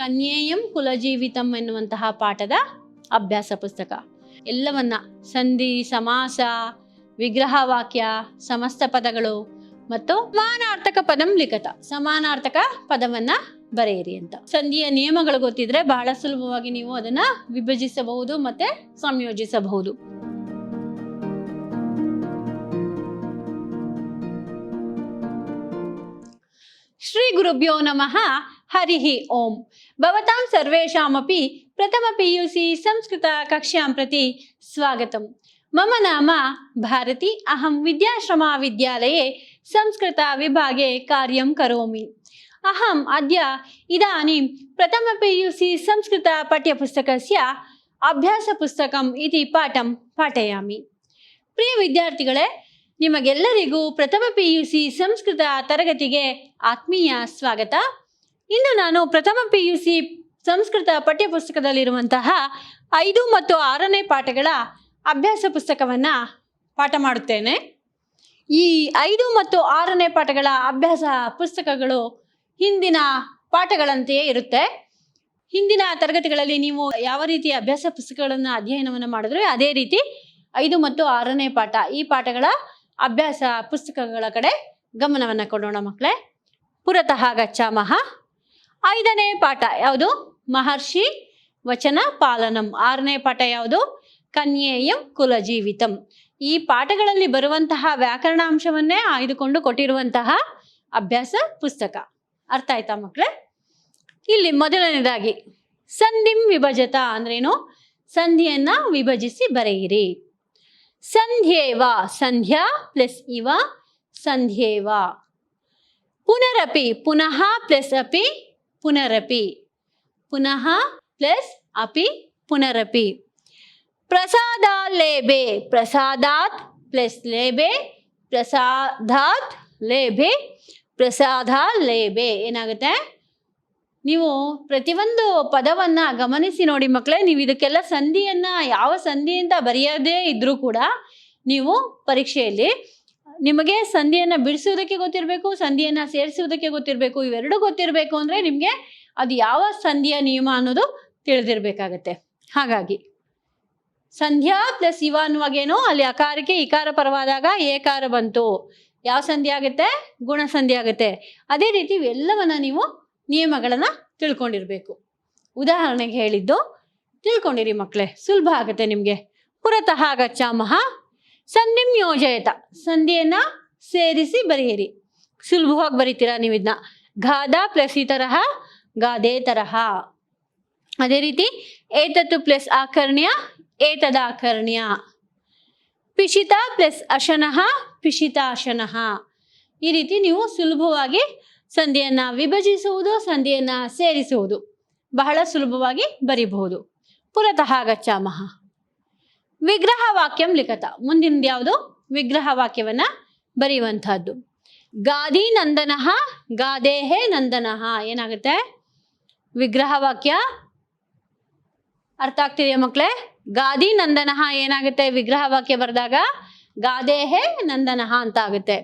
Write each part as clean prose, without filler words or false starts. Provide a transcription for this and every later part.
ಕನ್ಯೇಯಂ ಕುಲಜೀವಿತಂ ಎನ್ನುವಂತಹ ಪಾಠದ ಅಭ್ಯಾಸ ಪುಸ್ತಕ. ಎಲ್ಲವನ್ನ ಸಂಧಿ, ಸಮಾಸ, ವಿಗ್ರಹ ವಾಕ್ಯ, ಸಮಸ್ತ ಪದಗಳು ಮತ್ತು ಸಮಾನಾರ್ಥಕ ಪದಂ ಲಿಖತ, ಸಮಾನಾರ್ಥಕ ಪದವನ್ನ ಬರೆಯಿರಿ ಅಂತ. ಸಂಧಿಯ ನಿಯಮಗಳು ಗೊತ್ತಿದ್ರೆ ಬಹಳ ಸುಲಭವಾಗಿ ನೀವು ಅದನ್ನ ವಿಭಜಿಸಬಹುದು ಮತ್ತೆ ಸಂಯೋಜಿಸಬಹುದು. ಶ್ರೀ ಗುರುಭ್ಯೋ ನಮಃ. ಹರಿಃ ಓಂ. ಭವತಾಂ ಸರ್ವೇಷಾಮಪಿ ಪ್ರಥಮ PUC ಸಂಸ್ಕೃತ ಕಕ್ಷ್ಯಾಂ ಪ್ರತಿ ಸ್ವಾಗತಂ. ಮಮ ನಾಮ ಭಾರತಿ. ಅಹಂ ವಿದ್ಯಾಶ್ರಮ ವಿದ್ಯಾಲಯೇ ಸಂಸ್ಕೃತ ವಿಭಾಗೆ ಕಾರ್ಯಂ ಕರೋಮಿ. ಅಹಂ ಅದ್ಯ ಇದಾनीं ಪ್ರಥಮ PUC ಸಂಸ್ಕೃತ ಪಠ್ಯಪುಸ್ತಕಸ್ಯ ಅಭ್ಯಾಸ ಪುಸ್ತಕಂ ಇತಿ ಪಾಠಂ ಪಾಠಯಾಮಿ. ಪ್ರಿಯ ವಿದ್ಯಾರ್ಥಿಗಳೇ, ನಿಮಗೆಲ್ಲರಿಗೂ ಪ್ರಥಮ PUC ಸಂಸ್ಕೃತ ತರಗತಿಗೆ ಆತ್ಮೀಯ ಸ್ವಾಗತ. ಇಂದು ನಾನು ಪ್ರಥಮ PUC ಸಂಸ್ಕೃತ ಪಠ್ಯಪುಸ್ತಕದಲ್ಲಿರುವಂತಹ 5 ಮತ್ತು 6ನೇ ಪಾಠಗಳ ಅಭ್ಯಾಸ ಪುಸ್ತಕವನ್ನು ಪಾಠ ಮಾಡುತ್ತೇನೆ. ಈ 5 ಮತ್ತು 6ನೇ ಪಾಠಗಳ ಅಭ್ಯಾಸ ಪುಸ್ತಕಗಳು ಹಿಂದಿನ ಪಾಠಗಳಂತೆಯೇ ಇರುತ್ತೆ. ಹಿಂದಿನ ತರಗತಿಗಳಲ್ಲಿ ನೀವು ಯಾವ ರೀತಿ ಅಭ್ಯಾಸ ಪುಸ್ತಕಗಳನ್ನು ಅಧ್ಯಯನವನ್ನು ಮಾಡಿದ್ರೆ ಅದೇ ರೀತಿ 5 ಮತ್ತು 6ನೇ ಪಾಠ, ಈ ಪಾಠಗಳ ಅಭ್ಯಾಸ ಪುಸ್ತಕಗಳ ಕಡೆ ಗಮನವನ್ನು ಕೊಡೋಣ ಮಕ್ಕಳೇ. ಪುರತಃ ಗಚ್ಚಾಮಃ. 5ನೇ ಪಾಠ ಯಾವುದು? ಮಹರ್ಷಿ ವಚನ ಪಾಲನಂ. 6ನೇ ಪಾಠ ಯಾವುದು? ಕನ್ಯೇಯಂ ಕುಲಜೀವಿತಂ. ಈ ಪಾಠಗಳಲ್ಲಿ ಬರುವಂತಹ ವ್ಯಾಕರಣಾಂಶವನ್ನೇ ಆಯ್ದುಕೊಂಡು ಕೊಟ್ಟಿರುವಂತಹ ಅಭ್ಯಾಸ ಪುಸ್ತಕ. ಅರ್ಥ ಆಯ್ತಾ ಮಕ್ಕಳೇ? ಇಲ್ಲಿ ಮೊದಲನೇದಾಗಿ ಸಂಧಿಂ ವಿಭಜತ ಅಂದ್ರೇನು? ಸಂಧಿಯನ್ನ ವಿಭಜಿಸಿ ಬರೆಯಿರಿ. ಸಂಧ್ಯೇವ, ಸಂಧ್ಯಾ ಪ್ಲಸ್ ಇವ ಸಂಧ್ಯೇವ. ಪುನರಪಿ, ಪುನಃ ಪ್ಲಸ್ ಅಪಿ ಪುನರಪಿ. ಪುನಃ ಪ್ಲಸ್ ಅಪಿ ಪುನರಪಿ. ಪ್ರಸಾದ ಲೇಬೆ, ಪ್ರಸಾದಾತ್ ಪ್ಲಸ್ ಲೇಬೆ ಪ್ರಸಾದಾತ್ ಲೇಬೆ ಪ್ರಸಾದ ಲೇಬೆ. ಏನಾಗುತ್ತೆ? ನೀವು ಪ್ರತಿಯೊಂದು ಪದವನ್ನ ಗಮನಿಸಿ ನೋಡಿ ಮಕ್ಕಳೇ. ನೀವು ಇದಕ್ಕೆಲ್ಲ ಸಂಧಿಯನ್ನ ಯಾವ ಸಂಧಿ ಅಂತ ಬರೆಯದೇ ಇದ್ರೂ ಕೂಡ ನೀವು ಪರೀಕ್ಷೆಯಲ್ಲಿ ನಿಮಗೆ ಸಂಧಿಯನ್ನ ಬಿಡಿಸುವುದಕ್ಕೆ ಗೊತ್ತಿರಬೇಕು, ಸಂಧಿಯನ್ನ ಸೇರಿಸುವುದಕ್ಕೆ ಗೊತ್ತಿರಬೇಕು. ಇವೆರಡು ಗೊತ್ತಿರಬೇಕು ಅಂದ್ರೆ ನಿಮಗೆ ಅದು ಯಾವ ಸಂಧಿಯ ನಿಯಮ ಅನ್ನೋದು ತಿಳಿದಿರ್ಬೇಕಾಗತ್ತೆ. ಹಾಗಾಗಿ ಸಂಧ್ಯಾ ಪ್ಲಸ್ ಇವ ಅನ್ನುವಾಗೇನು, ಅಲ್ಲಿ ಅಕಾರಕ್ಕೆ ಇಕಾರ ಪರವಾದಾಗ ಏಕಾರ ಬಂತು. ಯಾವ ಸಂಧಿ ಆಗುತ್ತೆ? ಗುಣಸಂಧಿ ಆಗುತ್ತೆ. ಅದೇ ರೀತಿ ಇವೆಲ್ಲವನ್ನ ನೀವು ನಿಯಮಗಳನ್ನ ತಿಳ್ಕೊಂಡಿರ್ಬೇಕು. ಉದಾಹರಣೆಗೆ ಹೇಳಿದ್ದು ತಿಳ್ಕೊಂಡಿರಿ ಮಕ್ಕಳೇ, ಸುಲಭ ಆಗುತ್ತೆ ನಿಮಗೆ. ಪುರತಃ ಗಚ್ಚಾಮಃ. ಸಂಧಿಂ ಯೋಜಯತ, ಸಂಧಿಯನ್ನ ಸೇರಿಸಿ ಬರೆಯಿರಿ. ಸುಲಭವಾಗಿ ಬರೀತೀರಾ ನೀವು ಇದನ್ನ. ಗಾದ ಪ್ಲಸ್ ಈ ತರಹ, ಗಾದೆ ತರಹ. ಅದೇ ರೀತಿ ಏತತ್ತು ಪ್ಲಸ್ ಆಕರ್ಣ್ಯ, ಏತದಾಕರ್ಣ್ಯ. ಪಿಶಿತ ಪ್ಲಸ್ ಅಶನಃ, ಪಿಶಿತಾಶನಃ. ಈ ರೀತಿ ನೀವು ಸುಲಭವಾಗಿ ಸಂಧಿಯನ್ನ ವಿಭಜಿಸುವುದು, ಸಂಧಿಯನ್ನ ಸೇರಿಸುವುದು ಬಹಳ ಸುಲಭವಾಗಿ ಬರೀಬಹುದು. ಪುರತಃ ಗಚ್ಚಾಮಃ. ವಿಗ್ರಹ ವಾಕ್ಯಂ ಲಿಖತ. ಮುಂದಿನದು ಯಾವುದು? ವಿಗ್ರಹ ವಾಕ್ಯವನ್ನ ಬರೆಯುವಂತಹದ್ದು. ಗಾದಿ ನಂದನಃ, ಗಾದೇಹೇ ನಂದನಃ. ಏನಾಗುತ್ತೆ? ವಿಗ್ರಹ ವಾಕ್ಯ ಅರ್ಥ ಆಗ್ತಿದೆಯಾ ಮಕ್ಕಳೇ? ಗಾದಿ ನಂದನಃ ಏನಾಗುತ್ತೆ? ವಿಗ್ರಹ ವಾಕ್ಯ ಬರೆದಾಗ ಗಾದೇಹೇ ನಂದನಃ ಅಂತ ಆಗುತ್ತೆ.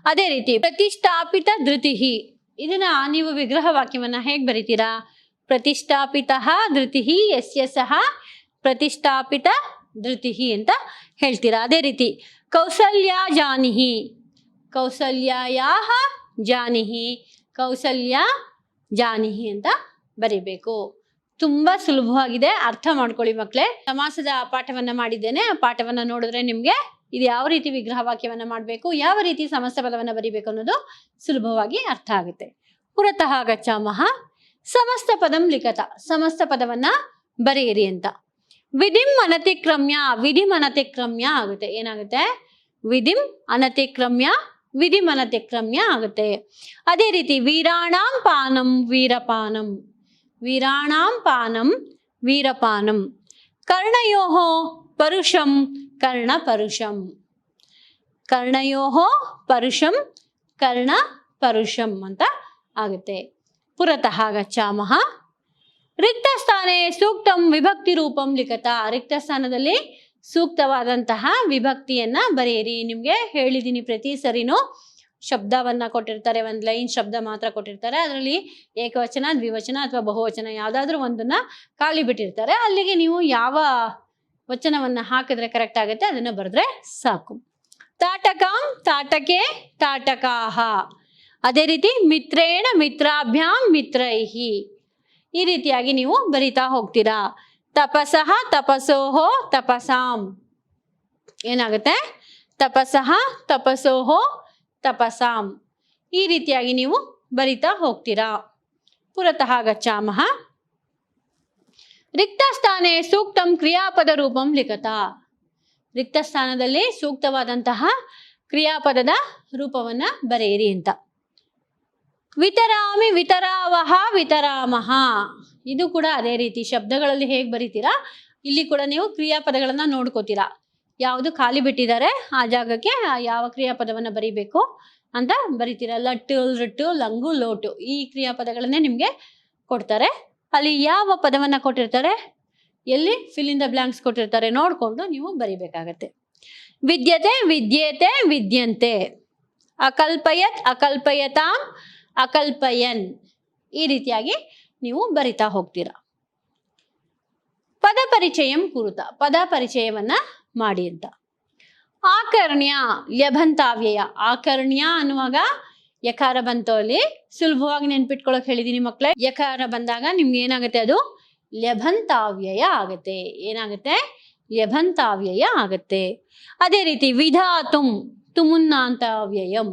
ಅದೇ ರೀತಿ ಪ್ರತಿಷ್ಠಾಪಿತ ಧೃತಿಹಿ, ಇದನ್ನ ನೀವು ವಿಗ್ರಹ ವಾಕ್ಯವನ್ನ ಹೇಗೆ ಬರೀತೀರಾ? ಪ್ರತಿಷ್ಠಾಪಿತಃ ಧೃತಿಹಿ ಯಸ್ಯ ಸಹ ಪ್ರತಿಷ್ಠಾಪಿತ ಧೃತಿಹಿ ಅಂತ ಹೇಳ್ತೀರಾ. ಅದೇ ರೀತಿ ಕೌಸಲ್ಯ ಜಾನಿಹಿ, ಕೌಸಲ್ಯಾಯಾಹ ಜಾನಿಹಿ, ಕೌಸಲ್ಯ ಜಾನಿಹಿ ಅಂತ ಬರೀಬೇಕು. ತುಂಬಾ ಸುಲಭವಾಗಿದೆ, ಅರ್ಥ ಮಾಡ್ಕೊಳ್ಳಿ ಮಕ್ಕಳೇ. ಸಮಾಸದ ಪಾಠವನ್ನ ಮಾಡಿದ್ದೇನೆ. ಆ ಪಾಠವನ್ನ ನೋಡಿದ್ರೆ ನಿಮ್ಗೆ ಇದು ಯಾವ ರೀತಿ ವಿಗ್ರಹ ವಾಕ್ಯವನ್ನ ಮಾಡಬೇಕು, ಯಾವ ರೀತಿ ಸಮಸ್ತ ಪದವನ್ನ ಬರೀಬೇಕು ಅನ್ನೋದು ಸುಲಭವಾಗಿ ಅರ್ಥ ಆಗುತ್ತೆ. ಪುರತಃ ಗಚ್ಚಾಮಃ. ಸಮಸ್ತ ಪದಂ ಲಿಖತ, ಸಮಸ್ತ ಪದವನ್ನ ಬರೆಯಿರಿ ಅಂತ. ವಿಧಿಂ ಅನತಿಕ್ರಮ್ಯ, ವಿಧಿಂ ಅನತಿಕ್ರಮ್ಯ ಆಗುತ್ತೆ. ಏನಾಗುತ್ತೆ? ವಿಧಿಂ ಅನತಿಕ್ರಮ್ಯ, ವಿಧಿಂ ಅನತಿಕ್ರಮ್ಯ ಆಗುತ್ತೆ. ಅದೇ ರೀತಿ ವೀರಾಣಾಂ ಪಾನಂ ವೀರಪಾನಂ, ವೀರಾಣಾಂ ಪಾನಂ ವೀರಪಾನಂ. ಕರ್ಣಯೋಃ ಪರುಷಂ ಕರ್ಣ ಪರುಷಂ, ಕರ್ಣಯೋಃ ಪರುಷಂ ಕರ್ಣ ಪರುಷಂ ಅಂತ ಆಗುತ್ತೆ. ಪುರತಃ ಗಚ್ಚಾಮಃ. ರಿಕ್ತ ಸ್ಥಾನೆ ಸೂಕ್ತಂ ವಿಭಕ್ತಿ ರೂಪಂ ಲಿಖತ. ರಿಕ್ತ ಸ್ಥಾನದಲ್ಲಿ ಸೂಕ್ತವಾದಂತಹ ವಿಭಕ್ತಿಯನ್ನ ಬರೆಯಿರಿ. ನಿಮ್ಗೆ ಹೇಳಿದ್ದೀನಿ ಪ್ರತಿ ಸರಿನೂ ಶಬ್ದವನ್ನ ಕೊಟ್ಟಿರ್ತಾರೆ, ಒಂದು ಲೈನ್ ಶಬ್ದ ಮಾತ್ರ ಕೊಟ್ಟಿರ್ತಾರೆ, ಅದರಲ್ಲಿ ಏಕವಚನ, ದ್ವಿವಚನ ಅಥವಾ ಬಹುವಚನ ಯಾವುದಾದ್ರೂ ಒಂದನ್ನ ಖಾಲಿ ಬಿಟ್ಟಿರ್ತಾರೆ. ಅಲ್ಲಿಗೆ ನೀವು ಯಾವ ವಚನವನ್ನ ಹಾಕಿದ್ರೆ ಕರೆಕ್ಟ್ ಆಗುತ್ತೆ ಅದನ್ನ ಬರೆದ್ರೆ ಸಾಕು. ತಾಟಕಂ, ತಾಟಕೆ, ತಾಟಕಾಹ. ಅದೇ ರೀತಿ ಮಿತ್ರೇಣ, ಮಿತ್ರಾಭ್ಯಾಂ, ಮಿತ್ರೈಹಿ. ಈ ರೀತಿಯಾಗಿ ನೀವು ಬರಿತಾ ಹೋಗ್ತೀರಾ. ತಪಸಃ, ತಪಸೋಹೋ, ತಪಸಾಂ. ಏನಾಗುತ್ತೆ? ತಪಸಃ, ತಪಸೋಹೋ, ತಪಸಾಂ. ಈ ರೀತಿಯಾಗಿ ನೀವು ಬರಿತಾ ಹೋಗ್ತೀರಾ. ಪುರತಃ ಗಚ್ಚಾಮಃ. ರಿಕ್ತ ಸ್ಥಾನೇ ಸೂಕ್ತಂ ಕ್ರಿಯಾಪದ ರೂಪಂ ಲಿಖತ. ರಿಕ್ತ ಸ್ಥಾನದಲ್ಲಿ ಸೂಕ್ತವಾದಂತಹ ಕ್ರಿಯಾಪದದ ರೂಪವನ್ನ ಬರೆಯಿರಿ ಅಂತ. ವಿತರಾಮಿ, ವಿತರಾವಹ, ವಿತರಾಮಹ. ಇದು ಕೂಡ ಅದೇ ರೀತಿ ಶಬ್ದಗಳಲ್ಲಿ ಹೇಗೆ ಬರೀತೀರಾ ಇಲ್ಲಿ ಕೂಡ ನೀವು ಕ್ರಿಯಾಪದಗಳನ್ನ ನೋಡ್ಕೋತೀರಾ. ಯಾವುದು ಖಾಲಿ ಬಿಟ್ಟಿದ್ದಾರೆ ಆ ಜಾಗಕ್ಕೆ ಯಾವ ಕ್ರಿಯಾಪದವನ್ನ ಬರಿಬೇಕು ಅಂತ ಬರಿತೀರಾ. ಲಟ್ಟು, ರಟ್ಟು, ಲಂಗು, ಲೋಟು ಈ ಕ್ರಿಯಾಪದಗಳನ್ನೇ ನಿಮ್ಗೆ ಕೊಡ್ತಾರೆ. ಅಲ್ಲಿ ಯಾವ ಪದವನ್ನ ಕೊಟ್ಟಿರ್ತಾರೆ, ಎಲ್ಲಿ ಫಿಲ್ ಇನ್ ದ ಬ್ಲಾಂಕ್ಸ್ ಕೊಟ್ಟಿರ್ತಾರೆ ನೋಡ್ಕೊಂಡು ನೀವು ಬರಿಬೇಕಾಗತ್ತೆ. ವಿದ್ಯತೆ, ವಿದ್ಯೇತೆ, ವಿದ್ಯಂತೆ. ಅಕಲ್ಪಯತ್, ಅಕಲ್ಪಯತಾಂ, ಅಕಲ್ಪಯನ್. ಈ ರೀತಿಯಾಗಿ ನೀವು ಬರಿತಾ ಹೋಗ್ತೀರಾ. ಪದ ಪರಿಚಯಂ ಕುರುತ. ಪದ ಪರಿಚಯವನ್ನ ಮಾಡಿ ಅಂತ. ಆಕರ್ಣ್ಯ, ಲ್ಯಭಂತಾವ್ಯಯ. ಆಕರ್ಣ್ಯ ಅನ್ನುವಾಗ ಯಕಾರ ಬಂತು, ಅಲ್ಲಿ ಸುಲಭವಾಗಿ ನೆನ್ಪಿಟ್ಕೊಳಕ್ ಹೇಳಿದೀನಿ ಮಕ್ಳೇ. ಯಕಾರ ಬಂದಾಗ ನಿಮ್ಗೆ ಏನಾಗುತ್ತೆ, ಅದು ಲ್ಯಭಂತಾವ್ಯಯ ಆಗತ್ತೆ. ಏನಾಗುತ್ತೆ? ಲ್ಯಭಂತಾವ್ಯಯ ಆಗತ್ತೆ. ಅದೇ ರೀತಿ ವಿಧಾತುಂ, ತುಮುನ್ನಾಂತಾವ್ಯಯಂ.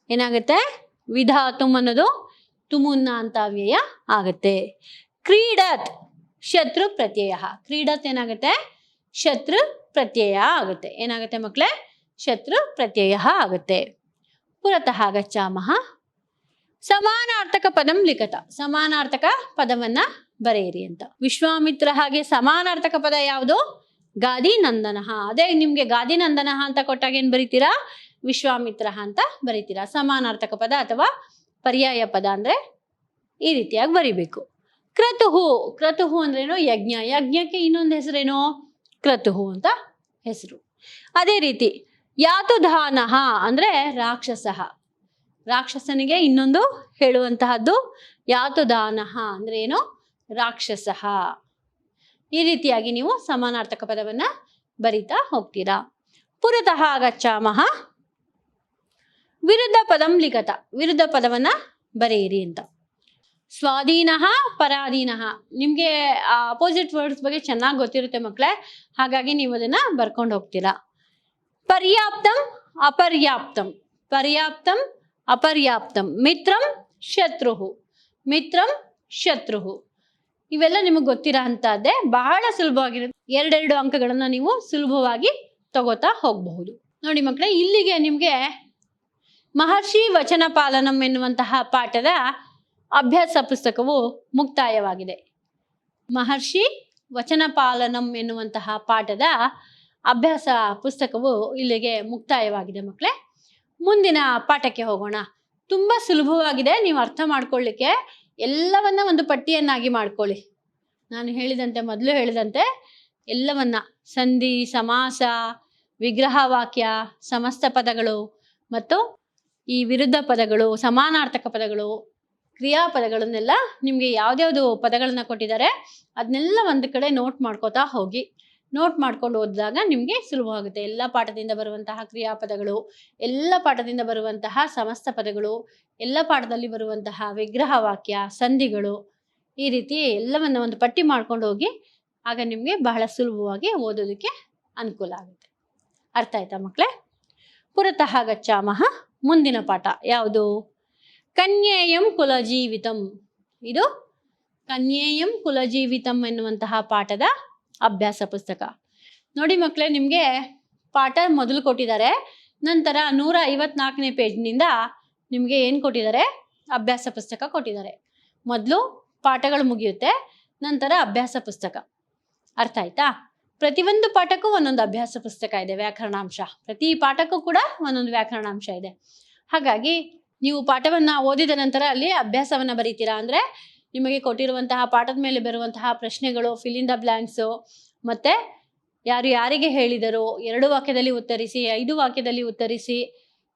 ಏನಾಗುತ್ತೆ? ವಿಧಾತುಂ ಅನ್ನೋದು ತುಮುನ್ನಾಂತಾವ್ಯಯ ಆಗತ್ತೆ. ಕ್ರೀಡತ್, ಶತ್ರು ಪ್ರತ್ಯಯ. ಕ್ರೀಡತ್ ಏನಾಗುತ್ತೆ? ಶತ್ರು ಪ್ರತ್ಯಯ ಆಗುತ್ತೆ. ಏನಾಗುತ್ತೆ ಮಕ್ಕಳೇ? ಶತ್ರು ಪ್ರತ್ಯಯ ಆಗುತ್ತೆ. ಪುರತಃ ಗಚ್ಚಾಮಃ. ಸಮಾನಾರ್ಥಕ ಪದಂ ಲಿಖತ. ಸಮಾನಾರ್ಥಕ ಪದವನ್ನ ಬರೆಯಿರಿ ಅಂತ. ವಿಶ್ವಾಮಿತ್ರ ಹಾಗೆ ಸಮಾನಾರ್ಥಕ ಪದ ಯಾವುದು? ಗಾದಿನಂದನಃ. ಅದೇ ನಿಮ್ಗೆ ಗಾದಿನಂದನಃ ಅಂತ ಕೊಟ್ಟಾಗ ಏನ್ ಬರೀತೀರಾ? ವಿಶ್ವಾಮಿತ್ರ ಅಂತ ಬರೀತೀರಾ. ಸಮಾನಾರ್ಥಕ ಪದ ಅಥವಾ ಪರ್ಯಾಯ ಪದ ಅಂದ್ರೆ ಈ ರೀತಿಯಾಗಿ ಬರಿಬೇಕು. ಕ್ರತುಹು. ಕ್ರತುಹು ಅಂದ್ರೇನು? ಯಜ್ಞ. ಯಜ್ಞಕ್ಕೆ ಇನ್ನೊಂದು ಹೆಸರೇನು? ಕ್ರತುಹು ಅಂತ ಹೆಸರು. ಅದೇ ರೀತಿ ಯಾತುಧಾನಃ ಅಂದ್ರೆ ರಾಕ್ಷಸಃ. ರಾಕ್ಷಸನಿಗೆ ಇನ್ನೊಂದು ಹೇಳುವಂತಹದ್ದು ಯಾತುಧಾನಃ ಅಂದ್ರೆ ಏನು? ರಾಕ್ಷಸಃ. ಈ ರೀತಿಯಾಗಿ ನೀವು ಸಮಾನಾರ್ಥಕ ಪದವನ್ನ ಬರಿತಾ ಹೋಗ್ತೀರಾ. ಪುರತಃ ಗಚ್ಚಾಮಃ. ವಿರುದ್ಧ ಪದಂ ಲಿಖತ. ವಿರುದ್ಧ ಪದವನ್ನ ಬರೆಯಿರಿ ಅಂತ. ಸ್ವಾಧೀನಃ, ಪರಾಧೀನಃ. ನಿಮ್ಗೆ ಅಪೋಸಿಟ್ ವರ್ಡ್ಸ್ ಬಗ್ಗೆ ಚೆನ್ನಾಗಿ ಗೊತ್ತಿರುತ್ತೆ ಮಕ್ಕಳೇ, ಹಾಗಾಗಿ ನೀವು ಅದನ್ನ ಬರ್ಕೊಂಡು ಹೋಗ್ತೀರಾ. ಪರ್ಯಾಪ್ತಂ, ಅಪರ್ಯಾಪ್ತಂ. ಪರ್ಯಾಪ್ತಂ, ಅಪರ್ಯಾಪ್ತಂ. ಮಿತ್ರಂ, ಶತ್ರುಹು. ಮಿತ್ರಂ, ಶತ್ರುಹು. ಇವೆಲ್ಲ ನಿಮಗೆ ಗೊತ್ತಿರೋ ಅಂತದ್ದೇ, ಬಹಳ ಸುಲಭವಾಗಿರುತ್ತೆ. ಎರಡೆರಡು ಅಂಕಗಳನ್ನ ನೀವು ಸುಲಭವಾಗಿ ತಗೋತಾ ಹೋಗಬಹುದು. ನೋಡಿ ಮಕ್ಕಳೇ, ಇಲ್ಲಿಗೆ ನಿಮ್ಗೆ ಮಹರ್ಷಿ ವಚನ ಪಾಲನಂ ಎನ್ನುವಂತಹ ಪಾಠದ ಅಭ್ಯಾಸ ಪುಸ್ತಕವು ಮುಕ್ತಾಯವಾಗಿದೆ. ಮಹರ್ಷಿ ವಚನ ಪಾಲನಂ ಎನ್ನುವಂತಹ ಪಾಠದ ಅಭ್ಯಾಸ ಪುಸ್ತಕವು ಇಲ್ಲಿಗೆ ಮುಕ್ತಾಯವಾಗಿದೆ ಮಕ್ಕಳೇ. ಮುಂದಿನ ಪಾಠಕ್ಕೆ ಹೋಗೋಣ. ತುಂಬಾ ಸುಲಭವಾಗಿದೆ, ನೀವು ಅರ್ಥ ಮಾಡ್ಕೊಳ್ಳಿಕ್ಕೆ. ಎಲ್ಲವನ್ನ ಒಂದು ಪಟ್ಟಿಯನ್ನಾಗಿ ಮಾಡ್ಕೊಳ್ಳಿ. ನಾನು ಹೇಳಿದಂತೆ, ಮೊದಲು ಹೇಳಿದಂತೆ ಎಲ್ಲವನ್ನ ಸಂಧಿ, ಸಮಾಸ, ವಿಗ್ರಹ ವಾಕ್ಯ, ಸಮಸ್ತ ಪದಗಳು ಮತ್ತು ಈ ವಿರುದ್ಧ ಪದಗಳು, ಸಮಾನಾರ್ಥಕ ಪದಗಳು, ಕ್ರಿಯಾಪದಗಳನ್ನೆಲ್ಲ ನಿಮಗೆ ಯಾವ್ದ್ಯಾವ್ದು ಪದಗಳನ್ನ ಕೊಟ್ಟಿದ್ದಾರೆ ಅದನ್ನೆಲ್ಲ ಒಂದು ಕಡೆ ನೋಟ್ ಮಾಡ್ಕೋತಾ ಹೋಗಿ. ನೋಟ್ ಮಾಡ್ಕೊಂಡು ಓದಿದಾಗ ನಿಮಗೆ ಸುಲಭವಾಗುತ್ತೆ. ಎಲ್ಲ ಪಾಠದಿಂದ ಬರುವಂತಹ ಕ್ರಿಯಾಪದಗಳು, ಎಲ್ಲ ಪಾಠದಿಂದ ಬರುವಂತಹ ಸಮಸ್ತ ಪದಗಳು, ಎಲ್ಲ ಪಾಠದಲ್ಲಿ ಬರುವಂತಹ ವಿಗ್ರಹ ವಾಕ್ಯ, ಸಂಧಿಗಳು, ಈ ರೀತಿ ಎಲ್ಲವನ್ನ ಒಂದು ಪಟ್ಟಿ ಮಾಡ್ಕೊಂಡು ಹೋಗಿ. ಆಗ ನಿಮಗೆ ಬಹಳ ಸುಲಭವಾಗಿ ಓದೋದಕ್ಕೆ ಅನುಕೂಲ ಆಗುತ್ತೆ. ಅರ್ಥ ಆಯ್ತಾ ಮಕ್ಕಳೇ? ಪುರತಃ ಗಚ್ಚಾಮಃ. ಮುಂದಿನ ಪಾಠ ಯಾವುದು? ಕನ್ಯೇಯಂ ಕುಲಜೀವಿತಂ. ಇದು ಕನ್ಯೇಯಂ ಕುಲಜೀವಿತಂ ಎನ್ನುವಂತಹ ಪಾಠದ ಅಭ್ಯಾಸ ಪುಸ್ತಕ. ನೋಡಿ ಮಕ್ಕಳೇ, ನಿಮಗೆ ಪಾಠ ಮೊದಲು ಕೊಟ್ಟಿದ್ದಾರೆ, ನಂತರ 154ನೇ ಪೇಜ್ನಿಂದ ನಿಮಗೆ ಏನು ಕೊಟ್ಟಿದ್ದಾರೆ? ಅಭ್ಯಾಸ ಪುಸ್ತಕ ಕೊಟ್ಟಿದ್ದಾರೆ. ಮೊದಲು ಪಾಠಗಳು ಮುಗಿಯುತ್ತೆ, ನಂತರ ಅಭ್ಯಾಸ ಪುಸ್ತಕ. ಅರ್ಥ ಆಯ್ತಾ? ಪ್ರತಿಯೊಂದು ಪಾಠಕ್ಕೂ ಒಂದೊಂದು ಅಭ್ಯಾಸ ಪುಸ್ತಕ ಇದೆ, ವ್ಯಾಕರಣಾಂಶ. ಪ್ರತಿ ಪಾಠಕ್ಕೂ ಕೂಡ ಒಂದೊಂದು ವ್ಯಾಕರಣಾಂಶ ಇದೆ. ಹಾಗಾಗಿ ನೀವು ಪಾಠವನ್ನ ಓದಿದ ನಂತರ ಅಲ್ಲಿ ಅಭ್ಯಾಸವನ್ನ ಬರೀತೀರಾ. ಅಂದ್ರೆ ನಿಮಗೆ ಕೊಟ್ಟಿರುವಂತಹ ಪಾಠದ ಮೇಲೆ ಬರುವಂತಹ ಪ್ರಶ್ನೆಗಳು, ಫಿಲ್ ಇನ್ ದ ಬ್ಲಾಂಕ್ಸು, ಮತ್ತೆ ಯಾರು ಯಾರಿಗೆ ಹೇಳಿದರು, 2 ವಾಕ್ಯದಲ್ಲಿ ಉತ್ತರಿಸಿ, 5 ವಾಕ್ಯದಲ್ಲಿ ಉತ್ತರಿಸಿ,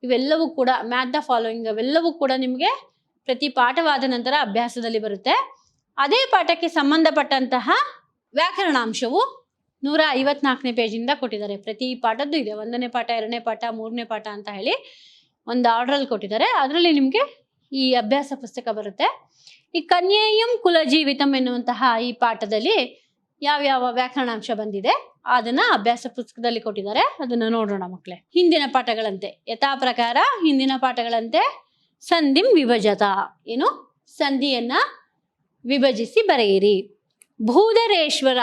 ಇವೆಲ್ಲವೂ ಕೂಡ ಮ್ಯಾಚ್ ದ ಫಾಲೋಯಿಂಗ್ ಅವೆಲ್ಲವೂ ಕೂಡ ನಿಮಗೆ ಪ್ರತಿ ಪಾಠವಾದ ನಂತರ ಅಭ್ಯಾಸದಲ್ಲಿ ಬರುತ್ತೆ. ಅದೇ ಪಾಠಕ್ಕೆ ಸಂಬಂಧಪಟ್ಟಂತಹ ವ್ಯಾಕರಣಾಂಶವು 154ನೇ ಪೇಜಿಂದ ಕೊಟ್ಟಿದ್ದಾರೆ. ಪ್ರತಿ ಪಾಠದ್ದು ಇದೆ, 1ನೇ ಪಾಠ, 2ನೇ ಪಾಠ, 3ನೇ ಪಾಠ ಅಂತ ಹೇಳಿ ಒಂದು ಆರ್ಡ್ರಲ್ಲಿ ಕೊಟ್ಟಿದ್ದಾರೆ. ಅದರಲ್ಲಿ ನಿಮಗೆ ಈ ಅಭ್ಯಾಸ ಪುಸ್ತಕ ಬರುತ್ತೆ. ಈ ಕನ್ಯೇಯಂ ಕುಲಜೀವಿತಂ ಎನ್ನುವಂತಹ ಈ ಪಾಠದಲ್ಲಿ ಯಾವ್ಯಾವ ವ್ಯಾಕರಣಾಂಶ ಬಂದಿದೆ ಅದನ್ನ ಅಭ್ಯಾಸ ಪುಸ್ತಕದಲ್ಲಿ ಕೊಟ್ಟಿದ್ದಾರೆ. ಅದನ್ನ ನೋಡೋಣ ಮಕ್ಕಳೇ. ಹಿಂದಿನ ಪಾಠಗಳಂತೆ ಯಥಾ ಪ್ರಕಾರ ಹಿಂದಿನ ಪಾಠಗಳಂತೆ ಸಂಧಿಂ ವಿಭಜತ, ಏನು ಸಂಧಿಯನ್ನ ವಿಭಜಿಸಿ ಬರೆಯಿರಿ. ಭೂಧರೇಶ್ವರ,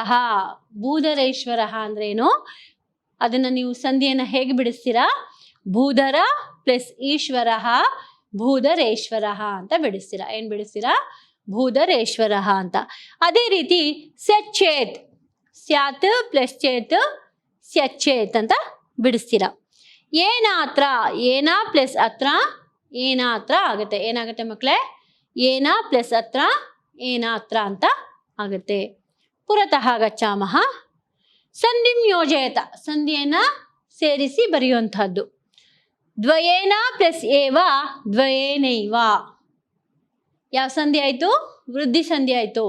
ಭೂಧರೇಶ್ವರ ಅಂದ್ರೆ ಏನು, ಅದನ್ನ ನೀವು ಸಂಧಿಯನ್ನ ಹೇಗೆ ಬಿಡಿಸ್ತೀರಾ, ಭೂಧರ ಪ್ಲಸ್ ಈಶ್ವರ ಭೂಧರೇಶ್ವರ ಅಂತ ಬಿಡಿಸ್ತೀರಾ. ಏನ್ ಬಿಡಿಸ್ತೀರಾ, ಭೂಧರೇಶ್ವರ ಅಂತ. ಅದೇ ರೀತಿ ಸ್ಯಚ್ಚೇತ್, ಸ್ಯಾತ್ ಪ್ಲಸ್ ಚೇತ್ ಸ್ಯಚ್ಚೇತ್ ಅಂತ ಬಿಡಿಸ್ತೀರಾ. ಏನಾತ್ರ, ಏನ ಪ್ಲಸ್ ಅತ್ರ ಏನಾತ್ರ ಆಗುತ್ತೆ. ಏನಾಗುತ್ತೆ ಮಕ್ಕಳೇ, ಏನ ಪ್ಲಸ್ ಅತ್ರ ಏನಾತ್ರ ಅಂತ ಆಗುತ್ತೆ. ಪುರತಃ ಗಚ್ಚಾಮಃ. ಸಂಧಿಂ ಯೋಜಯತ, ಸಂಧಿಯನ್ನ ಸೇರಿಸಿ ಬರೆಯುವಂತಹದ್ದು. ದ್ವಯೇನ ಪ್ಲಸ್ ಏವ ದ್ವಯೇನೈವ. ಯಾವ ಸಂಧಿ ಆಯ್ತು, ವೃದ್ಧಿ ಸಂಧಿ ಆಯ್ತು.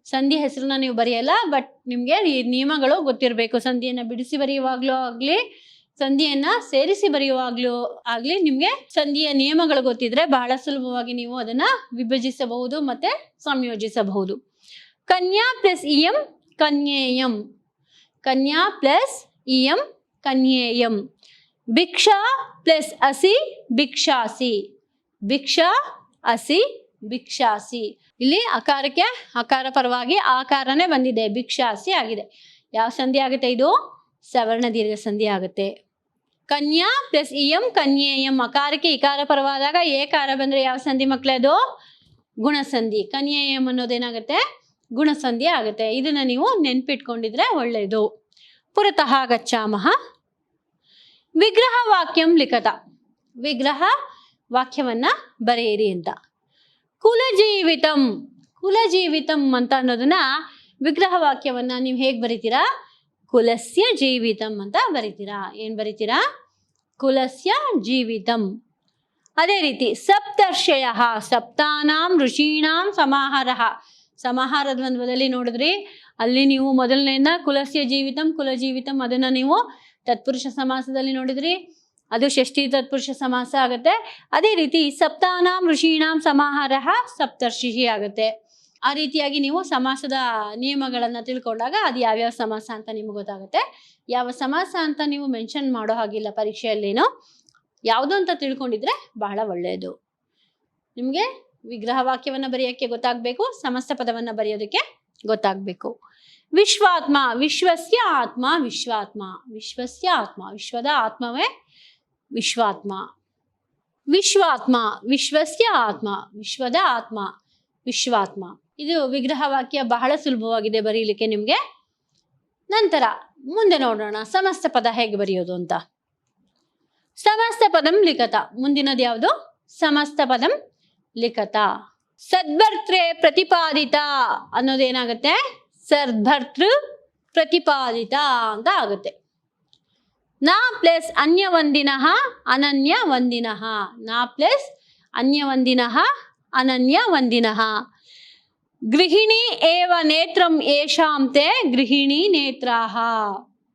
ಸಂಧಿ ಹೆಸರನ್ನ ನೀವು ಬರೆಯಲ್ಲ, ಬಟ್ ನಿಮ್ಗೆ ಈ ನಿಯಮಗಳು ಗೊತ್ತಿರಬೇಕು. ಸಂಧಿಯನ್ನ ಬಿಡಿಸಿ ಬರೆಯುವಾಗ್ಲೂ ಆಗ್ಲಿ, ಸಂಧಿಯನ್ನ ಸೇರಿಸಿ ಬರೆಯುವಾಗ್ಲೂ ಆಗ್ಲಿ, ನಿಮ್ಗೆ ಸಂಧಿಯ ನಿಯಮಗಳು ಗೊತ್ತಿದ್ರೆ ಬಹಳ ಸುಲಭವಾಗಿ ನೀವು ಅದನ್ನ ವಿಭಜಿಸಬಹುದು ಮತ್ತೆ ಸಂಯೋಜಿಸಬಹುದು. ಕನ್ಯಾ ಪ್ಲಸ್ ಇಯಂ ಕನ್ಯೇಯಂ, ಕನ್ಯಾ ಪ್ಲಸ್ ಇಯಂ ಕನ್ಯೇಯಂ. ಭಿಕ್ಷಾ ಪ್ಲಸ್ ಅಸಿ ಭಿಕ್ಷಾಸಿ, ಭಿಕ್ಷಾ ಅಸಿ ಭಿಕ್ಷಾಸಿ. ಇಲ್ಲಿ ಅಕಾರಕ್ಕೆ ಅಕಾರ ಪರವಾಗಿ ಆಕಾರನೇ ಬಂದಿದೆ, ಭಿಕ್ಷಾಸಿ ಆಗಿದೆ. ಯಾವ ಸಂಧಿ ಆಗುತ್ತೆ ಇದು, ಸವರ್ಣ ದೀರ್ಘ ಸಂಧಿ ಆಗುತ್ತೆ. ಕನ್ಯಾ ಪ್ಲಸ್ ಇಯಂ ಕನ್ಯೇಯಂ, ಅಕಾರಕ್ಕೆ ಇಕಾರ ಪರವಾದಾಗ ಏಕಾರ ಬಂದ್ರೆ ಯಾವ ಸಂಧಿ ಮಕ್ಕಳೇ, ಅದು ಗುಣಸಂಧಿ. ಕನ್ಯೇಯಂ ಅನ್ನೋದೇನಾಗುತ್ತೆ, ಗುಣಸಂಧಿ ಆಗುತ್ತೆ. ಇದನ್ನ ನೀವು ನೆನ್ಪಿಟ್ಕೊಂಡಿದ್ರೆ ಒಳ್ಳೆಯದು. ಪುರತಃ ಗಚ್ಚಾಮಃ. ವಿಗ್ರಹ ವಾಕ್ಯಂ ಲಿಖತ, ವಿಗ್ರಹ ವಾಕ್ಯವನ್ನ ಬರೆಯಿರಿ ಅಂತ. ಕುಲಜೀವಿತಂ, ಕುಲಜೀವಿತಂ ಅಂತ ಅನ್ನೋದನ್ನ ವಿಗ್ರಹ ವಾಕ್ಯವನ್ನ ನೀವು ಹೇಗೆ ಬರಿತೀರಾ, ಕುಲಸ್ಯ ಜೀವಿತಂ ಅಂತ ಬರಿತೀರಾ. ಏನ್ ಬರಿತೀರಾ, ಕುಲಸ್ಯ ಜೀವಿತಂ. ಅದೇ ರೀತಿ ಸಪ್ತರ್ಷಯ, ಸಪ್ತಾನಾಂ ಋಷೀಣಾಂ ಸಮಾಹಾರ. ಸಮಾಹಾರ ದ್ವಂದ್ವದಲ್ಲಿ ನೋಡಿದ್ರಿ, ಅಲ್ಲಿ ನೀವು ಮೊದಲನೆಯನ್ನ ಕುಲಸ್ಯ ಜೀವಿತಂ ಕುಲಜೀವಿತಂ ಅದನ್ನ ನೀವು ತತ್ಪುರುಷ ಸಮಾಸದಲ್ಲಿ ನೋಡಿದ್ರಿ, ಅದು ಷಷ್ಠಿ ತತ್ಪುರುಷ ಸಮಾಸ ಆಗುತ್ತೆ. ಅದೇ ರೀತಿ ಸಪ್ತಾನಾಂ ಋಷೀಣಾಂ ಸಮಾಹಾರ ಸಪ್ತರ್ಷಿ ಆಗುತ್ತೆ. ಆ ರೀತಿಯಾಗಿ ನೀವು ಸಮಾಸದ ನಿಯಮಗಳನ್ನ ತಿಳ್ಕೊಂಡಾಗ ಅದು ಯಾವ್ಯಾವ ಸಮಾಸ ಅಂತ ನಿಮ್ಗೆ ಗೊತ್ತಾಗುತ್ತೆ. ಯಾವ ಸಮಾಸ ಅಂತ ನೀವು ಮೆನ್ಷನ್ ಮಾಡೋ ಹಾಗಿಲ್ಲ ಪರೀಕ್ಷೆಯಲ್ಲೇನೋ, ಯಾವುದು ಅಂತ ತಿಳ್ಕೊಂಡಿದ್ರೆ ಬಹಳ ಒಳ್ಳೆಯದು. ನಿಮ್ಗೆ ವಿಗ್ರಹ ವಾಕ್ಯವನ್ನ ಬರೆಯೋಕ್ಕೆ ಗೊತ್ತಾಗ್ಬೇಕು, ಸಮಸ್ತ ಪದವನ್ನ ಬರೆಯೋದಕ್ಕೆ ಗೊತ್ತಾಗ್ಬೇಕು. ವಿಶ್ವಾತ್ಮ, ವಿಶ್ವಸ್ಯ ಆತ್ಮ ವಿಶ್ವಾತ್ಮ, ವಿಶ್ವಸ್ಯ ಆತ್ಮ ವಿಶ್ವದ ಆತ್ಮವೇ ವಿಶ್ವಾತ್ಮ. ವಿಶ್ವಾತ್ಮ, ವಿಶ್ವಸ್ಯ ಆತ್ಮ ವಿಶ್ವದ ಆತ್ಮ ವಿಶ್ವಾತ್ಮ. ಇದು ವಿಗ್ರಹ ವಾಕ್ಯ ಬಹಳ ಸುಲಭವಾಗಿದೆ ಬರೀಲಿಕ್ಕೆ ನಿಮ್ಗೆ. ನಂತರ ಮುಂದೆ ನೋಡೋಣ ಸಮಸ್ತ ಪದ ಹೇಗೆ ಬರೆಯೋದು ಅಂತ. ಸಮಸ್ತ ಪದಂ ಲಿಖತ, ಮುಂದಿನದು ಯಾವುದು, ಸಮಸ್ತ ಪದಂ ಲಿಖತ. ಸದ್ಭರ್ತೃ ಪ್ರತಿಪಾದಿತ ಅನ್ನೋದೇನಾಗುತ್ತೆ, ಸದ್ಭರ್ತೃ ಪ್ರತಿಪಾದಿತ ಅಂತ ಆಗುತ್ತೆ. ನಾ ಪ್ಲಸ್ ಅನ್ಯವಂದಿನಃ ಅನನ್ಯ ವಂದಿನಃ, ನಾ ಪ್ಲಸ್ ಅನ್ಯವಂದಿನಃ ಅನನ್ಯ ವಂದಿನಃ. ಗೃಹಿಣಿ ಏವ ನೇತ್ರಂ ಯೇಷಾಂ ತೇ ಗೃಹಿಣಿ ನೇತ್ರಾಹ.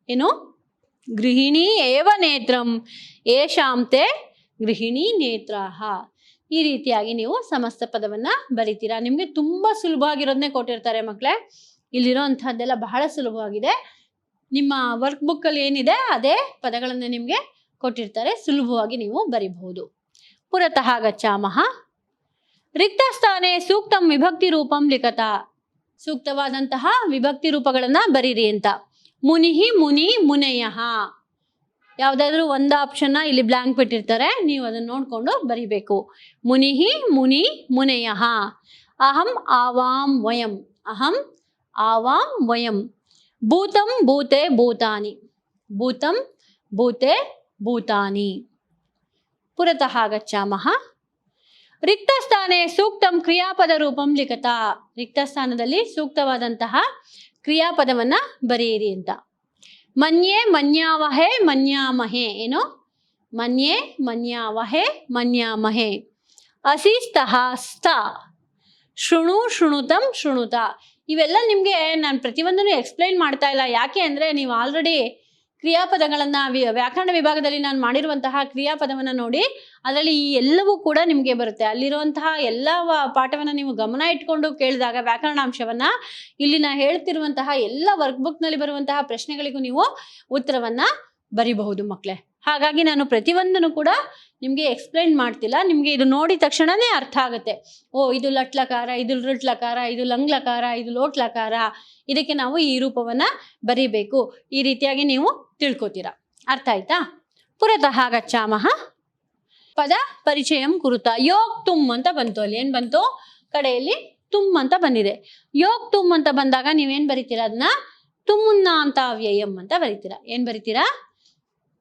ಏನು, ಗೃಹಿಣಿ ಏವ ನೇತ್ರಂ ಯೇಷಾಂ ತೇ ಗೃಹಿಣಿ ನೇತ್ರಾಹ. ಈ ರೀತಿಯಾಗಿ ನೀವು ಸಮಸ್ತ ಪದವನ್ನ ಬರಿತೀರಾ. ನಿಮ್ಗೆ ತುಂಬಾ ಸುಲಭವಾಗಿರೋದನ್ನೇ ಕೊಟ್ಟಿರ್ತಾರೆ ಮಕ್ಕಳೇ. ಇಲ್ಲಿರೋ ಅಂಥದ್ದೆಲ್ಲ ಬಹಳ ಸುಲಭವಾಗಿದೆ. ನಿಮ್ಮ ವರ್ಕ್ ಬುಕ್ ಅಲ್ಲಿ ಏನಿದೆ ಅದೇ ಪದಗಳನ್ನ ನಿಮ್ಗೆ ಕೊಟ್ಟಿರ್ತಾರೆ, ಸುಲಭವಾಗಿ ನೀವು ಬರಿಬಹುದು. ಪುರತಃ ಗಚ್ಚಾಮಃ. ರಿಕ್ತ ಸ್ಥಾನೆ ಸೂಕ್ತಂ ವಿಭಕ್ತಿ ರೂಪಂ ಲಿಖತ, ಸೂಕ್ತವಾದಂತಹ ವಿಭಕ್ತಿ ರೂಪಗಳನ್ನ ಬರೀರಿ ಅಂತ. ಮುನಿಹಿ ಮುನಿ ಮುನಯಃ, ಯಾವುದಾದ್ರೂ ಒಂದು ಆಪ್ಷನ್ನ ಇಲ್ಲಿ ಬ್ಲಾಂಕ್ ಬಿಟ್ಟಿರ್ತಾರೆ, ನೀವು ಅದನ್ನ ನೋಡ್ಕೊಂಡು ಬರಿಬೇಕು. ಮುನಿಹಿ ಮುನಿ ಮುನಯಃ. ಅಹಂ ಆವಾಂ ವಯಂ, ಅಹಂ ಆವಾಂ ವಯಂ. ಭೂತಂ ಭೂತೆ ಭೂತಾನಿ, ಭೂತಂ ಭೂತೆ ಭೂತಾನಿ. ಪುರತಃ ಗಚ್ಚಾಮಃ. ರಿಕ್ತ ಸ್ಥಾನೆ ಸೂಕ್ತಂ ಕ್ರಿಯಾಪದ ರೂಪಂ ಲಿಖತ, ರಿಕ್ತ ಸ್ಥಾನದಲ್ಲಿ ಸೂಕ್ತವಾದಂತಹ ಕ್ರಿಯಾಪದವನ್ನ ಬರೆಯಿರಿ ಅಂತ. ಮನ್ಯೆ ಮನ್ಯಾವಹೆ ಮನ್ಯಾಮಹೆ, ಏನು ಮನ್ಯೆ ಮನ್ಯಾವಹೆ ಮನ್ಯಾಮಹೆ. ಅಸಿ ಸ್ತಃ ಸ್ಥ, ಶೃಣು ಶೃಣುತಂ ಶೃಣುತ. ಇವೆಲ್ಲ ನಿಮಗೆ ನಾನು ಪ್ರತಿಯೊಂದನ್ನು ಎಕ್ಸ್ಪ್ಲೈನ್ ಮಾಡ್ತಾ ಇಲ್ಲ. ಯಾಕೆ ಅಂದರೆ ನೀವು ಆಲ್ರೆಡಿ ಕ್ರಿಯಾಪದಗಳನ್ನು ವ್ಯಾಕರಣ ವಿಭಾಗದಲ್ಲಿ ನಾನು ಮಾಡಿರುವಂತಹ ಕ್ರಿಯಾಪದವನ್ನು ನೋಡಿ ಅದರಲ್ಲಿ ಈ ಎಲ್ಲವೂ ಕೂಡ ನಿಮಗೆ ಬರುತ್ತೆ. ಅಲ್ಲಿರುವಂತಹ ಎಲ್ಲ ಪಾಠವನ್ನು ನೀವು ಗಮನ ಇಟ್ಕೊಂಡು ಕೇಳಿದಾಗ ವ್ಯಾಕರಣಾಂಶವನ್ನು ಇಲ್ಲಿ ನಾನು ಹೇಳ್ತಿರುವಂತಹ ಎಲ್ಲ ವರ್ಕ್ಬುಕ್ನಲ್ಲಿ ಬರುವಂತಹ ಪ್ರಶ್ನೆಗಳಿಗೂ ನೀವು ಉತ್ತರವನ್ನು ಬರಿಬಹುದು ಮಕ್ಕಳೇ. ಹಾಗಾಗಿ ನಾನು ಪ್ರತಿಯೊಂದನ್ನು ಕೂಡ ನಿಮಗೆ ಎಕ್ಸ್ಪ್ಲೈನ್ ಮಾಡ್ತಿಲ್ಲ. ನಿಮಗೆ ಇದು ನೋಡಿದ ತಕ್ಷಣವೇ ಅರ್ಥ ಆಗುತ್ತೆ. ಓ, ಇದು ಲಟ್ಲಕಾರ, ಇದು ರುಟ್ಲಕಾರ, ಇದು ಲಂಗ್ಲಕಾರ, ಇದು ಲೋಟ್ಲಕಾರ, ಇದಕ್ಕೆ ನಾವು ಈ ರೂಪವನ್ನು ಬರೀಬೇಕು. ಈ ರೀತಿಯಾಗಿ ನೀವು ತಿಳ್ಕೊತೀರಾ. ಅರ್ಥ ಆಯ್ತಾ? ಪುರತಃ ಗಚ್ಚಾಮಃ ಪದ ಪರಿಚಯಂ ಕುರುತ. ಯೋಗ್ ತುಮ್ ಅಂತ ಬಂತು. ಅಲ್ಲಿ ಏನು ಬಂತು? ಕಡೆಯಲ್ಲಿ ತುಮ್ ಅಂತ ಬಂದಿದೆ. ಯೋಗ್ ತುಮ್ ಅಂತ ಬಂದಾಗ ನೀವೇನು ಬರಿತೀರಾ? ಅದನ್ನ ತುಮುನ್ನ ಅಂತ ಅವ್ಯಯಂ ಅಂತ ಬರಿತೀರಾ. ಏನು ಬರಿತೀರಾ?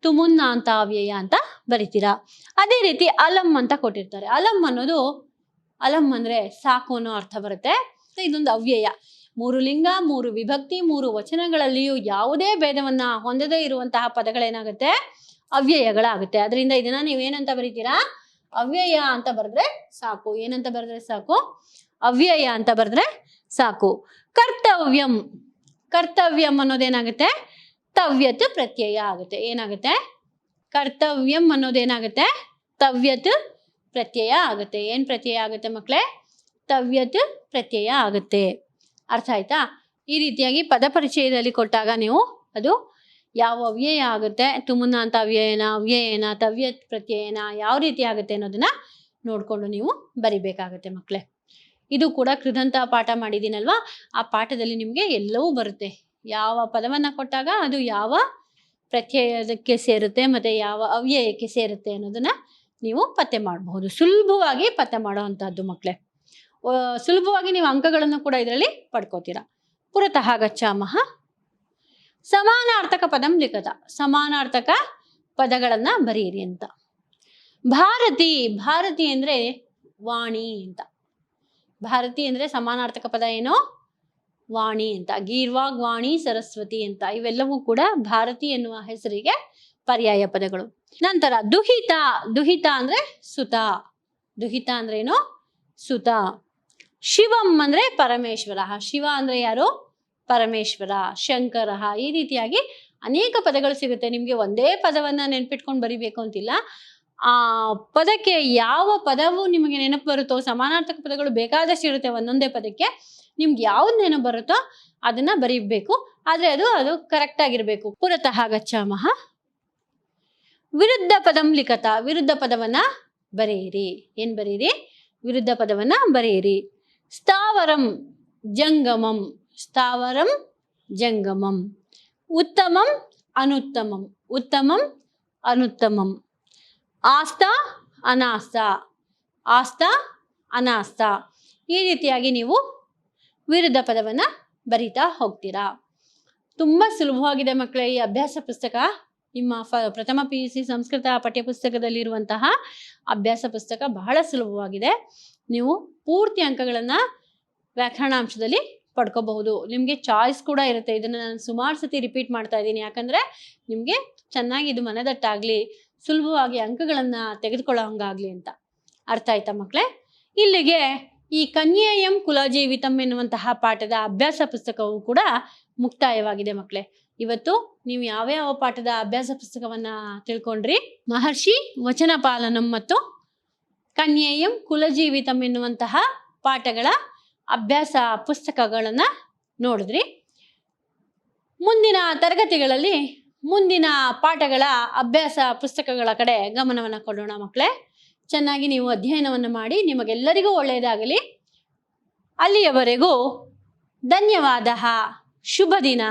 ತುಮುನ್ನ ಅಂತ ಅವ್ಯಯ ಅಂತ ಬರಿತೀರಾ. ಅದೇ ರೀತಿ ಅಲಂ ಅಂತ ಕೊಟ್ಟಿರ್ತಾರೆ. ಅಲಂ ಅನ್ನೋದು, ಅಲಂ ಅಂದರೆ ಸಾಕು ಅನ್ನೋ ಅರ್ಥ ಬರುತ್ತೆ. ಇದೊಂದು ಅವ್ಯಯ. 3 ಲಿಂಗ, 3 ವಿಭಕ್ತಿ, 3 ವಚನಗಳಲ್ಲಿಯೂ ಯಾವುದೇ ಭೇದವನ್ನ ಹೊಂದದೇ ಇರುವಂತಹ ಪದಗಳೇನಾಗುತ್ತೆ? ಅವ್ಯಯಗಳಾಗುತ್ತೆ. ಅದರಿಂದ ಇದನ್ನ ನೀವೇನಂತ ಬರೀತೀರಾ? ಅವ್ಯಯ ಅಂತ ಬರೆದ್ರೆ ಸಾಕು. ಏನಂತ ಬರೆದ್ರೆ ಸಾಕು? ಅವ್ಯಯ ಅಂತ ಬರೆದ್ರೆ ಸಾಕು. ಕರ್ತವ್ಯಂ, ಕರ್ತವ್ಯಂ ಅನ್ನೋದೇನಾಗುತ್ತೆ? ತವ್ಯತ್ ಪ್ರತ್ಯಯ ಆಗುತ್ತೆ. ಏನಾಗುತ್ತೆ? ಕರ್ತವ್ಯಂ ಅನ್ನೋದೇನಾಗುತ್ತೆ? ತವ್ಯತ್ ಪ್ರತ್ಯಯ ಆಗುತ್ತೆ. ಏನು ಪ್ರತ್ಯಯ ಆಗುತ್ತೆ ಮಕ್ಕಳೇ? ತವ್ಯತ್ ಪ್ರತ್ಯಯ ಆಗುತ್ತೆ. ಅರ್ಥ ಆಯ್ತಾ? ಈ ರೀತಿಯಾಗಿ ಪದ ಪರಿಚಯದಲ್ಲಿ ಕೊಟ್ಟಾಗ ನೀವು ಅದು ಯಾವ ಅವ್ಯಯ ಆಗುತ್ತೆ, ತುಮುನ್ನ ಅಂತ ಅವ್ಯಯನ, ತವ್ಯತ್ ಪ್ರತ್ಯಯನ ಯಾವ ರೀತಿ ಆಗುತ್ತೆ ಅನ್ನೋದನ್ನ ನೋಡಿಕೊಂಡು ನೀವು ಬರಿಬೇಕಾಗತ್ತೆ ಮಕ್ಕಳೇ. ಇದು ಕೂಡ ಕೃದಂತ ಪಾಠ ಮಾಡಿದ್ದೀನಲ್ವಾ, ಆ ಪಾಠದಲ್ಲಿ ನಿಮಗೆ ಎಲ್ಲವೂ ಬರುತ್ತೆ. ಯಾವ ಪದವನ್ನು ಕೊಟ್ಟಾಗ ಅದು ಯಾವ ಪ್ರತ್ಯಯಕ್ಕೆ ಸೇರುತ್ತೆ ಮತ್ತು ಯಾವ ಅವ್ಯಯಕ್ಕೆ ಸೇರುತ್ತೆ ಅನ್ನೋದನ್ನ ನೀವು ಪತ್ತೆ ಮಾಡಬಹುದು. ಸುಲಭವಾಗಿ ಪತ್ತೆ ಮಾಡುವಂಥದ್ದು ಮಕ್ಕಳೇ. ಸುಲಭವಾಗಿ ನೀವು ಅಂಕಗಳನ್ನು ಕೂಡ ಇದರಲ್ಲಿ ಪಡ್ಕೋತೀರಾ. ಪುರತಃ ಗಚ್ಚಾಮಃ ಸಮಾನಾರ್ಥಕ ಪದಂ ಲಿಖತ. ಸಮಾನಾರ್ಥಕ ಪದಗಳನ್ನು ಬರೆಯಿರಿ ಅಂತ. ಭಾರತಿ, ಭಾರತಿ ಅಂದರೆ ವಾಣಿ ಅಂತ. ಭಾರತಿ ಅಂದರೆ ಸಮಾನಾರ್ಥಕ ಪದ ಏನು? ವಾಣಿ ಅಂತ. ಗೀರ್ವಾಗ್, ವಾಣಿ, ಸರಸ್ವತಿ ಅಂತ ಇವೆಲ್ಲವೂ ಕೂಡ ಭಾರತಿ ಎನ್ನುವ ಹೆಸರಿಗೆ ಪರ್ಯಾಯ ಪದಗಳು. ನಂತರ ದುಹಿತ, ದುಹಿತ ಅಂದರೆ ಸುತ. ದುಹಿತ ಅಂದ್ರೆ ಏನು? ಸುತ. ಶಿವಂ ಅಂದರೆ ಪರಮೇಶ್ವರ. ಶಿವ ಅಂದರೆ ಯಾರು? ಪರಮೇಶ್ವರ. ಶಂಕರ. ಈ ರೀತಿಯಾಗಿ ಅನೇಕ ಪದಗಳು ಸಿಗುತ್ತೆ. ನಿಮಗೆ ಒಂದೇ ಪದವನ್ನು ನೆನ್ಪಿಟ್ಕೊಂಡು ಬರಿಬೇಕು ಅಂತಿಲ್ಲ. ಆ ಪದಕ್ಕೆ ಯಾವ ಪದವು ನಿಮಗೆ ನೆನಪು ಬರುತ್ತೋ, ಸಮಾನಾರ್ಥಕ ಪದಗಳು ಬೇಕಾದಷ್ಟು ಇರುತ್ತೆ ಒಂದೊಂದೇ ಪದಕ್ಕೆ. ನಿಮ್ಗೆ ಯಾವ್ದು ನೆನಪು ಬರುತ್ತೋ ಅದನ್ನ ಬರೀಬೇಕು. ಆದರೆ ಅದು ಕರೆಕ್ಟ್ ಆಗಿರ್ಬೇಕು. ಪುರತಃ ಗಚ್ಚಾಮಃ ವಿರುದ್ಧ ಪದಂ ಲಿಖತ. ವಿರುದ್ಧ ಪದವನ್ನ ಬರೆಯಿರಿ. ಏನ್ ಬರೀರಿ? ವಿರುದ್ಧ ಪದವನ್ನ ಬರೆಯಿರಿ. ಸ್ಥಾವರಂ ಜಂಗಮಂ. ಸ್ಥಾವರಂ ಜಂಗಮಂ. ಉತ್ತಮಂ ಅನುತ್ತಮಂ. ಉತ್ತಮಂ ಅನುತ್ತಮಂ. ಆಸ್ತಾ ಅನಾಸ್ತಾ. ಆಸ್ತಾ ಅನಾಸ್ತಾ. ಈ ರೀತಿಯಾಗಿ ನೀವು ವಿರುದ್ಧ ಪದವನ್ನು ಬರಿತಾ ಹೋಗ್ತೀರಾ. ತುಂಬ ಸುಲಭವಾಗಿದೆ ಮಕ್ಕಳೇ ಈ ಅಭ್ಯಾಸ ಪುಸ್ತಕ. ನಿಮ್ಮ ಪ್ರಥಮ PUC ಸಂಸ್ಕೃತ ಪಠ್ಯಪುಸ್ತಕದಲ್ಲಿರುವಂತಹ ಅಭ್ಯಾಸ ಪುಸ್ತಕ ಬಹಳ ಸುಲಭವಾಗಿದೆ. ನೀವು ಪೂರ್ತಿ ಅಂಕಗಳನ್ನು ವ್ಯಾಕರಣಾಂಶದಲ್ಲಿ ಪಡ್ಕೋಬಹುದು. ನಿಮಗೆ ಚಾಯ್ಸ್ ಕೂಡ ಇರುತ್ತೆ. ಇದನ್ನು ನಾನು ಸುಮಾರು ಸತಿ ರಿಪೀಟ್ ಮಾಡ್ತಾ ಇದ್ದೀನಿ. ಯಾಕಂದರೆ ನಿಮಗೆ ಚೆನ್ನಾಗಿ ಇದು ಮನದಟ್ಟಾಗಲಿ, ಸುಲಭವಾಗಿ ಅಂಕಗಳನ್ನು ತೆಗೆದುಕೊಳ್ಳೋ ಹಂಗಾಗಲಿ ಅಂತ. ಅರ್ಥ ಆಯ್ತಾ ಮಕ್ಕಳೇ? ಇಲ್ಲಿಗೆ ಈ ಕನ್ಯೇಯಂ ಕುಲಜೀವಿತಂ ಎನ್ನುವಂತಹ ಪಾಠದ ಅಭ್ಯಾಸ ಪುಸ್ತಕವು ಕೂಡ ಮುಕ್ತಾಯವಾಗಿದೆ ಮಕ್ಕಳೇ. ಇವತ್ತು ನೀವು ಯಾವ್ಯಾವ ಪಾಠದ ಅಭ್ಯಾಸ ಪುಸ್ತಕವನ್ನ ತಿಳ್ಕೊಂಡ್ರಿ? ಮಹರ್ಷಿ ವಚನ ಪಾಲನಂ ಮತ್ತು ಕನ್ಯೇಯಂ ಕುಲಜೀವಿತಂ ಎನ್ನುವಂತಹ ಪಾಠಗಳ ಅಭ್ಯಾಸ ಪುಸ್ತಕಗಳನ್ನು ನೋಡಿದ್ರಿ. ಮುಂದಿನ ತರಗತಿಗಳಲ್ಲಿ ಮುಂದಿನ ಪಾಠಗಳ ಅಭ್ಯಾಸ ಪುಸ್ತಕಗಳ ಕಡೆ ಗಮನವನ್ನು ಕೊಡೋಣ ಮಕ್ಕಳೇ. ಚೆನ್ನಾಗಿ ನೀವು ಅಧ್ಯಯನವನ್ನು ಮಾಡಿ ನಿಮಗೆಲ್ಲರಿಗೂ ಒಳ್ಳೆಯದಾಗಲಿ. ಅಲ್ಲಿಯವರೆಗೂ ಧನ್ಯವಾದ. ಶುಭ ದಿನ.